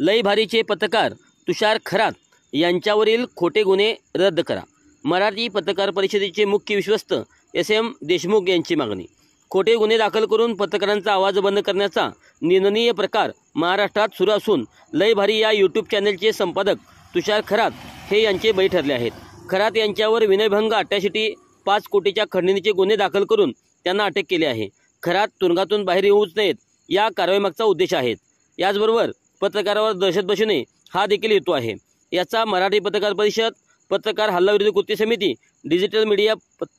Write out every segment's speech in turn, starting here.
लई भारीचे पत्रकार तुषार खरात यांच्यावरील खोटे गुन्हे रद्द करा. मराठी पत्रकार परिषदेचे मुख्य विश्वस्त SM देशमुख यांची मागणी. खोटे गुन्हे दाखल करून पत्रकारांचा आवाज बंद करण्याचा निंदनीय प्रकार महाराष्ट्रात सुरू असून लई भारी या यूट्यूब चॅनलचे संपादक तुषार खरात हे यांचे बळी ठरले आहेत. खरात यांच्यावर विनयभंग, अट्रॉसिटी, 5 कोटीच्या खंडणीचे गुन्हे दाखल करून त्यांना अटक केली आहे. खरात तुरुंगातून बाहेर येऊच नयेत या कारवाईमागचा उद्देश आहे. याचबरोबर पत्रकारावर दहशत बसू नये हा देखील हेतू आहे. याचा मराठी पत्रकार परिषद, पत्रकार हल्लाविरोधी कृती समिती, डिजिटल मीडिया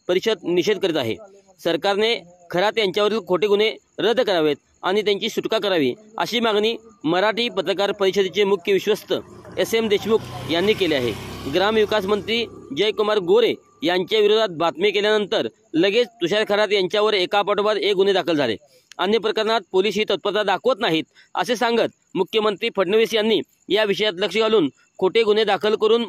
परिषद निषेध करीत आहे. सरकारने खरात यांच्यावरील खोटे गुन्हे रद्द करावेत आणि त्यांची सुटका करावी अशी मागणी मराठी पत्रकार परिषदेचे मुख्य विश्वस्त SM देशमुख यांनी केली आहे. ग्रामविकास मंत्री जयकुमार गोरे यांच्या विरोधात बातमी केल्यानंतर लगेच तुषार खरात यांच्यावर एकापाठोपाठ एक गुन्हे दाखल झाले. अन्य प्रकरणात पोलीस ही तत्परता दाखवत नाहीत असे सांगत मुख्यमंत्री फडणवीस यांनी या विषयात लक्ष घालून खोटे गुन्हे दाखल करून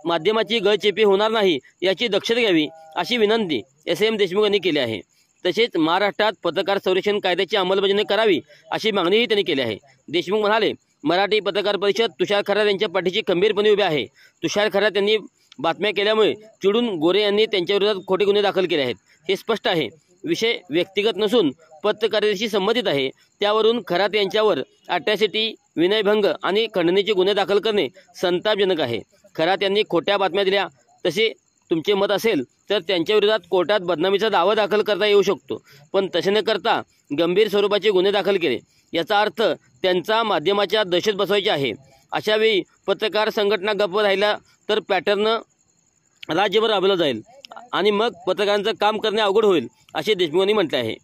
माध्यमाची गळचेपी होणार नाही याची दक्षता घ्यावी अशी विनंती SM देशमुख यांनी केली आहे. तसेच महाराष्ट्रात पत्रकार संरक्षण कायद्याची अंमलबजावणी करावी अशी मागणीही त्यांनी केली आहे. देशमुख म्हणाले, मराठी पत्रकार परिषद तुषार खरात यांच्या पाठीशी खंबीरपणे उभे आहे. तुषार खरात यांनी बातम्या केल्यामुळे चिडून गोरे यांनी त्यांच्या विरोधात खोटे गुन्हे दाखल केले आहेत. हे स्पष्ट आहे. विषय व्यक्तिगत नसून पत्रकारितेशी संबंधित आहे. त्यावरून खरात यांच्यावर अट्रॉसिटी, विनयभंग आणि खंडणीचे गुन्हे दाखल करणे संतापजनक आहे. खरात यांनी खोट्या बातम्या दिल्या तसे तुमचे मत असेल तर त्यांच्या विरोधात कोर्टात बदनामीचा दावा दाखल करता येऊ शकतो, पण तसे न करता गंभीर स्वरूपाचे गुन्हे दाखल केले याचा अर्थ त्यांचा माध्यमाच्या दहशत बसवायची आहे. अशावेळी पत्रकार संघटना गप्प राहिला तर पॅटर्न राज्यभर राबवला जाईल आणि मग पत्रकारांचं काम करणे अवघड होईल असे देशमुखांनी म्हटले आहे.